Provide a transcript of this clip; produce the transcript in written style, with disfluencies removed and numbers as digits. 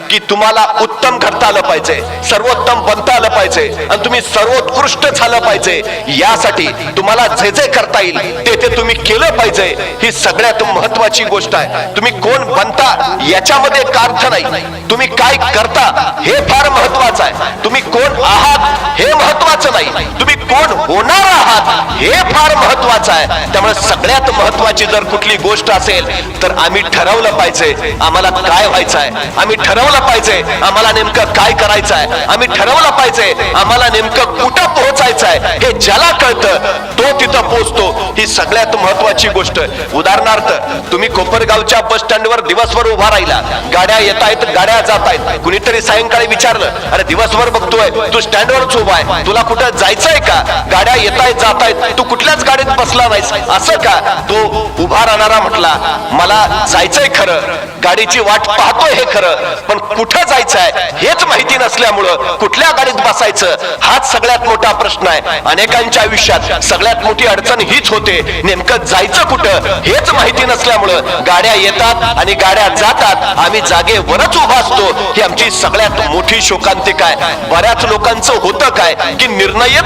की तुम्हाला उत्तम घडता आलं पाहिजे, सर्वोत्तम बनता आलं पाहिजे आणि तुम्ही सर्वोत्कृष्ट झालं पाहिजे। यासाठी तुम्हाला जे जे करता येईल ते तुम्ही केलं पाहिजे। ही सगळ्यात महत्वाची गोष्ट आहे। तुम्ही कोण बनता याच्यामध्ये एक अर्थ नाही, तुम्ही काय करता हे फार महत्वाचं आहे। तुम्ही कोण आहात हे महत्वाचं नाही, तुम्ही कोण होणार आहात हे फार महत्वाचं आहे। त्यामुळे सगळ्यात महत्वाची जर कुठली गोष्ट असेल तर आम्ही ठरवलं पाहिजे आम्हाला काय व्हायचं आहे, आम्ही ठरवलं पाहिजे आम्हाला नेमकं काय करायचं आहे, आम्ही ठरवलं पाहिजे आम्हाला नेमकं कुठं पोहोचायचं आहे। हे ज्याला कळतं तो तिथं पोहोचतो, ही सगळ्यात महत्वाची गोष्ट। उदाहरणार्थ तुम्ही कोपरगावच्या बस स्टँडवर दिवसभर उभा राहिला, गाड्या येत आहेत गाड्या जात आहेत, कुणीतरी सायंकाळी विचारलं अरे दिवसभर बघतोय तू स्टँडवरच उभा आहे, तुला कुठं जायचंय का? गाड्या येत आहेत जात आहेत, तू कुठल्याच गाडीत बसला नाहीस असं का? तो उभा राहणारा म्हटला मला जायचंय खरं, गाडीची वाट पाहतोय हे खरं, पण कुठं जायचंय हेच माहिती नसल्यामुळं कुठल्या गाडीत बसायचं हाच सगळ्यात मोठा प्रश्न आहे। अनेकांच्या आयुष्यात सगळ्यात मोठी अडचण हीच होते, नेमकं जायचं कुठं हेच माहिती नसल्यामुळं गाड्या येतात आणि गाड्या जातात, आम्ही जागेवरच उभा असतो। ही आमची सगळ्यात मोठी शोकांतिका आहे। बऱ्याच लोकांचं होतं काय की निर्णय